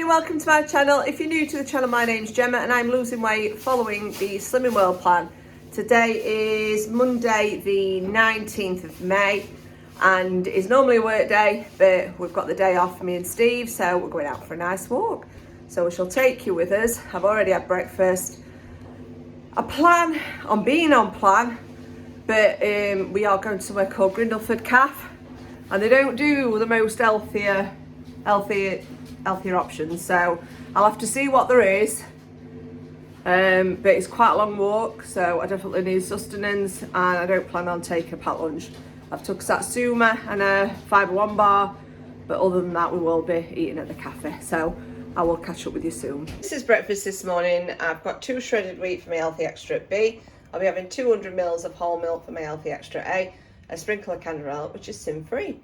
welcome to my channel. If you're new to the channel, my name's Gemma and I'm losing weight following the Slimming World plan. Today is Monday the 19th of May and it's normally a work day, but we've got the day off for me and Steve, so we're going out for a nice walk. So we shall take you with us. I've already had breakfast. I plan on being on plan, but we are going to somewhere called Grindleford Cafe and they don't do the most healthier options, so I'll have to see what there is, but it's quite a long walk, so I definitely need sustenance and I don't plan on taking a packed lunch. I've took Satsuma and a Fibre One bar, but other than that we will be eating at the cafe, so I will catch up with you soon. This is breakfast this morning. I've got 2 shredded wheat for my Healthy Extra B. I'll be having 200 mils of whole milk for my Healthy Extra A, a sprinkle of canderel, which is sin free.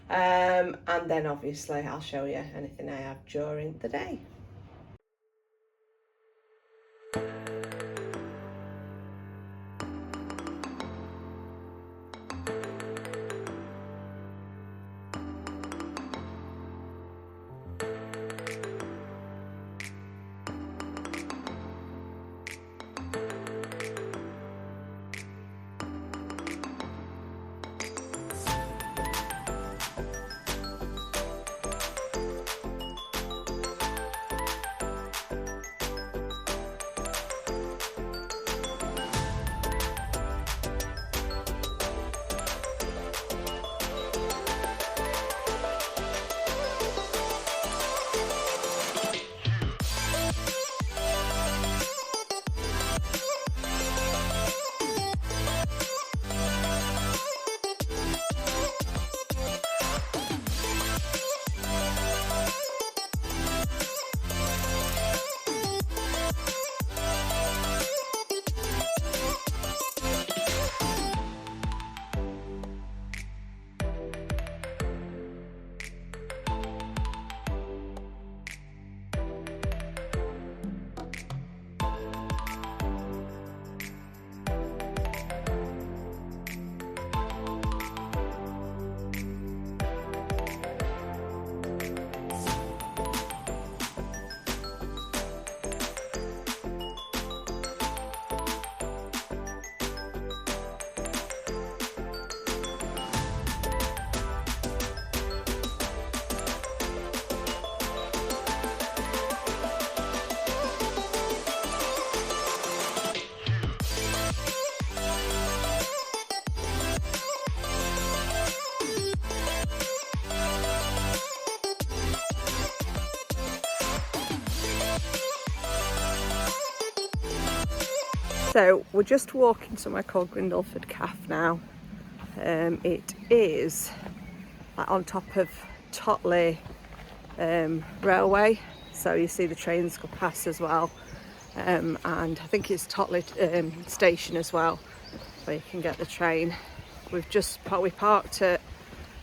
And then obviously I'll show you anything I have during the day. So we're just walking somewhere called Grindleford Cafe now. It is like on top of Totley railway, so you see the trains go past as well, and I think it's Totley station as well where you can get the train. We parked at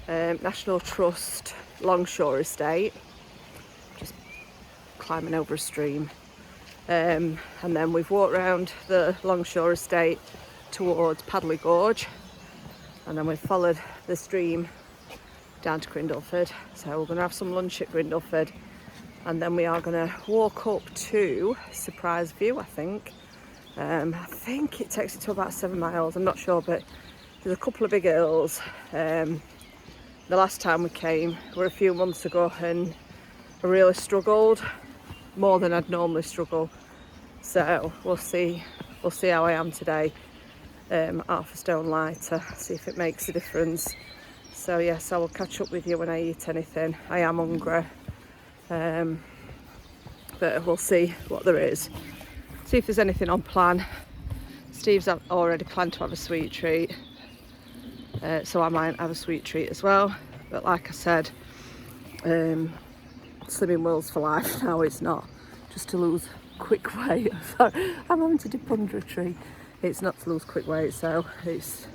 National Trust Longshore Estate, just climbing over a stream. And then we've walked around the Longshore Estate towards Padley Gorge, and then we've followed the stream down to Grindleford. So we're going to have some lunch at Grindleford, and then we are going to walk up to Surprise View, I think. I think it takes it to about 7 miles, I'm not sure, but there's a couple of big hills. The last time we came were a few months ago and I really struggled, more than I'd normally struggle, so we'll see how I am today. Half a stone lighter, see if it makes a difference. So yes, I will catch up with you when I eat anything. I am hungry, but we'll see what there is, see if there's anything on plan. Steve's already planned to have a sweet treat, so I might have a sweet treat as well, but like I said, Slimming World's for life now. It's not just to lose quick weight. So I'm having to dip under a tree. It's not to lose quick weight, so it's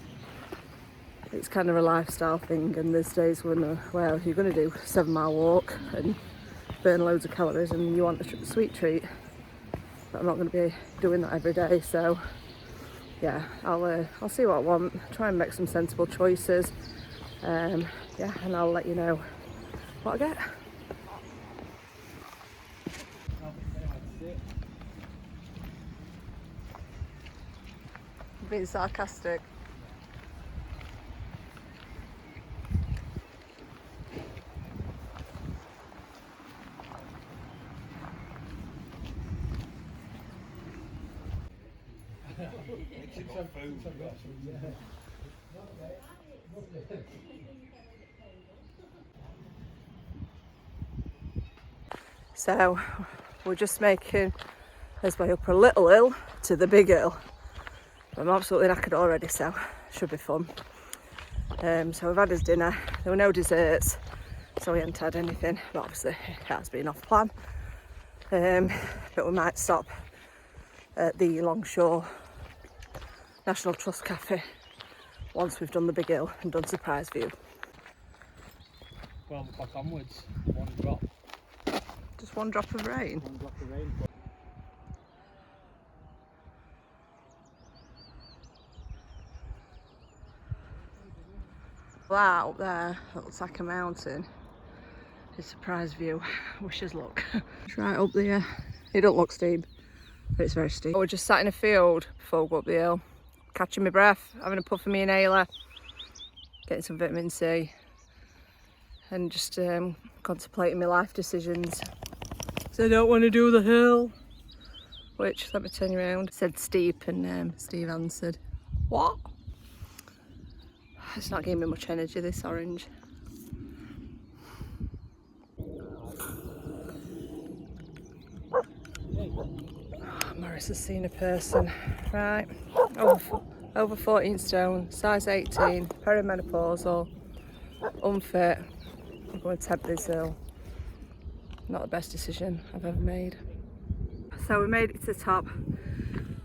kind of a lifestyle thing, and there's days when well, you're going to do a 7-mile walk and burn loads of calories and you want a sweet treat, but I'm not going to be doing that every day. So yeah, I'll see what I want, try and make some sensible choices, yeah, and I'll let you know what I get. Being sarcastic. So we're just making his way up a little hill to the big hill. I'm absolutely knackered already, so should be fun. So we've had his dinner. There were no desserts, so we hadn't had anything, but obviously it has been off plan. But we might stop at the Longshore National Trust Cafe once we've done the big hill and done Surprise View. 12 o'clock onwards, one drop. Just one drop of rain? One drop of rain. That up there, that looks like a mountain, is Surprise View. Wish us luck. It's right up there. It don't look steep, but it's very steep. We're just sat in a field before we go up the hill, catching my breath, having a puff of me inhaler, getting some vitamin C, and just contemplating my life decisions. So I don't want to do the hill, which, let me turn you around, said steep, and Steve answered, what? It's not giving me much energy, this orange. Morris has seen a person. Right, over 14 stone, size 18, perimenopausal, unfit. I'm going to tempt this hill. Not the best decision I've ever made. So we made it to the top.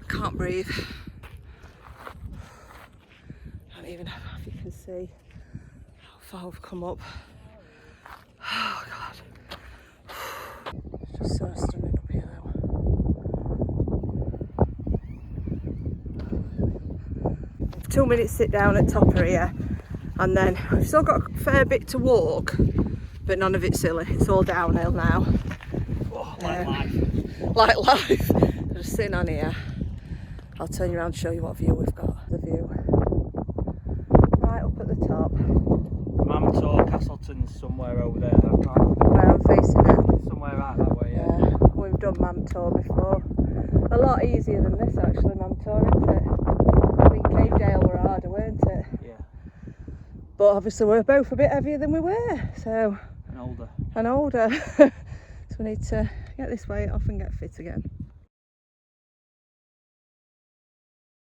Can't breathe. I don't even know if you can see how far we've come up. Oh God. It's just so stunning up here though. 2 minutes sit down at top of here, and then we've still got a fair bit to walk, but none of it's silly. It's all downhill now. Oh, like life. Like life. Just sitting on here. I'll turn you around and show you what view we've got. The view. Right up at the top. Mamtor Castleton's somewhere over there. I can't. Where I'm facing it. Somewhere right that way, yeah. Yeah, we've done Mamtor before. A lot easier than this actually, Mamtor, isn't it? I think Cavedale were harder, weren't it? Yeah. But obviously we're both a bit heavier than we were, so. And older. And older. So we need to get this weight off and get fit again.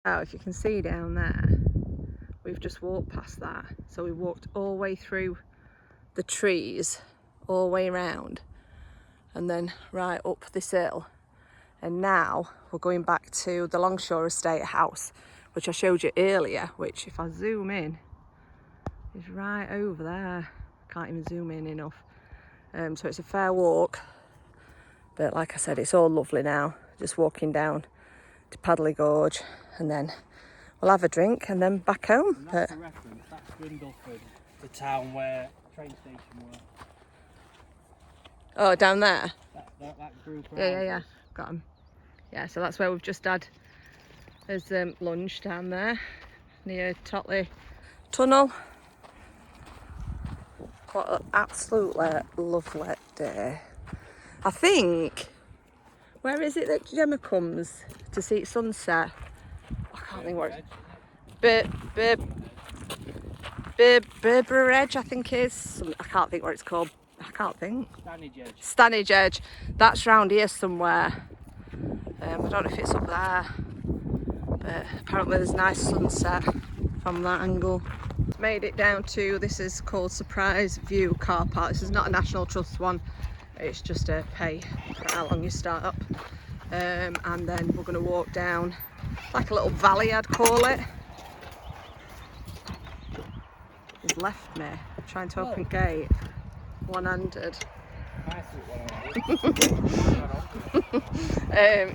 Now, if you can see down there, we've just walked past that. So we walked all the way through the trees, all the way around, and then right up this hill. And now we're going back to the Longshore Estate house, which I showed you earlier, which if I zoom in, is right over there. Can't even zoom in enough. So it's a fair walk. But like I said, it's all lovely now. Just walking down to Padley Gorge, and then we'll have a drink and then back home. And that's the reference. That's Grindleford, the town where the train station were. Oh, down there? That group. Yeah. Got them. Yeah, so that's where we've just had as lunch down there near Totley Tunnel. What an absolutely lovely day. I think, where is it that Gemma comes to see sunset? I can't think what it's... Berber Edge, I think it is. I can't think what it's called. I can't think. Stanage Edge. That's round here somewhere. I don't know if it's up there. But apparently there's a nice sunset from that angle. Made it down to, this is called Surprise View car park. This is not a National Trust one. It's just a pay for how long you start up. And then we're going to walk down like a little valley, I'd call it. He's left me trying to open gate one-handed.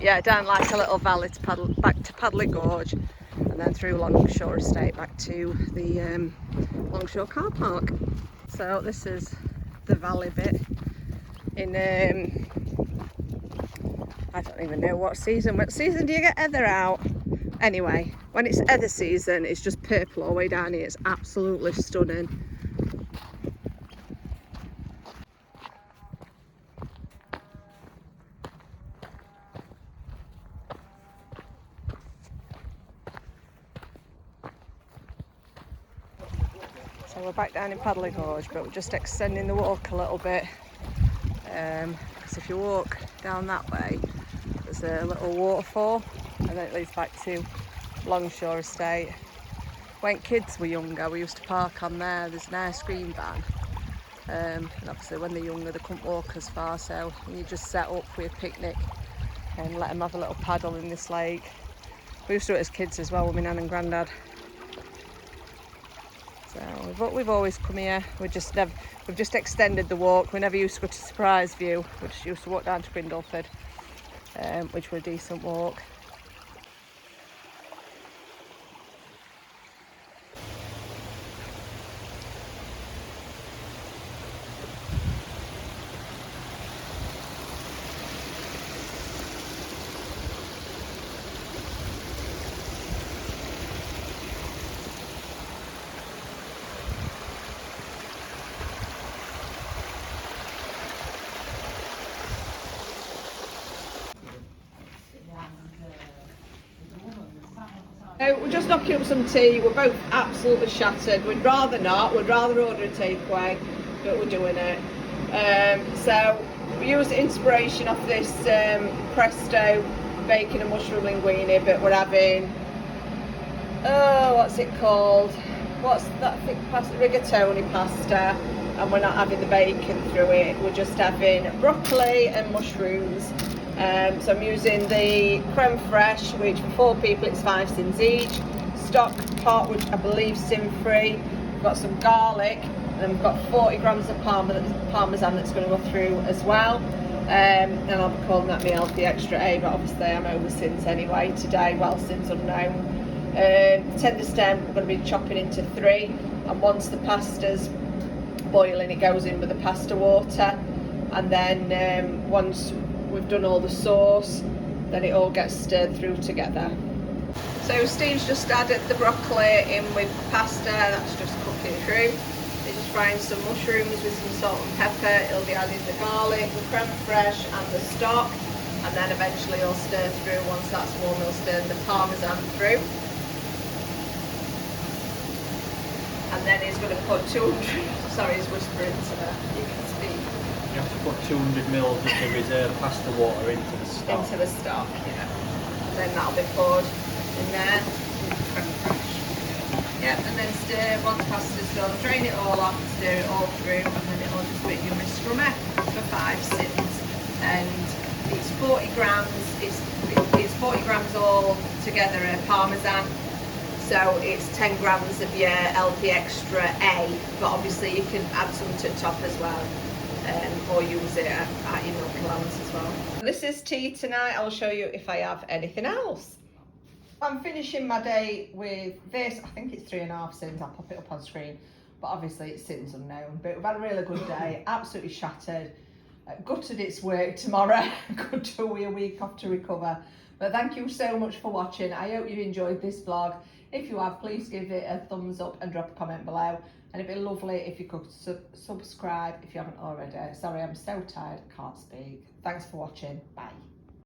Yeah, down like a little valley to paddle back to Padley Gorge, and then through Longshore Estate back to the Longshore car park. So this is the valley bit in I don't even know what season do you get heather out? Anyway, when it's heather season, it's just purple all the way down here. It's absolutely stunning. So we're back down in Paddling Gorge, but we're just extending the walk a little bit. Because if you walk down that way, there's a little waterfall, and then it leads back to Longshore Estate. When kids were younger, we used to park on there. There's an ice cream van. And obviously when they're younger, they couldn't walk as far, so you just set up with a picnic and let them have a little paddle in this lake. We used to do it as kids as well with my nan and granddad. So we've always come here. We've just extended the walk. We never used to go to Surprise View. We just used to walk down to Grindleford, which were a decent walk. We're just knocking up some tea. We're both absolutely shattered. We'd rather not. We'd rather order a takeaway, but we're doing it. So we used inspiration off this Presto bacon and mushroom linguine, but we're having, what's it called? What's that thick pasta? Rigatoni pasta. And we're not having the bacon through it. We're just having broccoli and mushrooms. So I'm using the creme fraiche, which for 4 people it's 5 cents each. Stock pot, which I believe is sin free. We've got some garlic, and then we've got 40 grams of parmesan that's going to go through as well. And I'll be calling that my healthy extra A, but obviously I'm over sins anyway today, well since unknown. Tender stem we're going to be chopping into 3, and once the pasta's boiling, it goes in with the pasta water, and then once we've done all the sauce, then it all gets stirred through together. So Steve's just added the broccoli in with the pasta, that's just cooking through. He's just frying some mushrooms with some salt and pepper. He'll be adding the garlic, the creme fraiche and the stock, and then eventually he'll stir through. Once that's warm, he'll stir the parmesan through. And then he's going to put 200, sorry he's whispering so that you can speak. You have to put 200 ml of the reserve pasta water into the stock. Into the stock, yeah. And then that'll be poured in there with the creme fraiche. Yep, and then stir. Once pasta's done, drain it all off, stir it all through, and then it'll just be your scrummy for 5 cents. And it's 40 grams. It's 40 grams all together of parmesan. So it's 10 grams of your LP Extra A, but obviously you can add some to the top as well. Or use it at your milk allowance as well. This is tea tonight. I'll show you if I have anything else. I'm finishing my day with this. I think it's 3.5 cents. I'll pop it up on screen, but obviously it's sins unknown. But we've had a really good day. Absolutely shattered. Gutted it's work tomorrow. Could do a week off to recover. But thank you so much for watching. I hope you enjoyed this vlog. If you have, please give it a thumbs up and drop a comment below. And it'd be lovely if you could subscribe if you haven't already. Sorry, I'm so tired, I can't speak. Thanks for watching. Bye.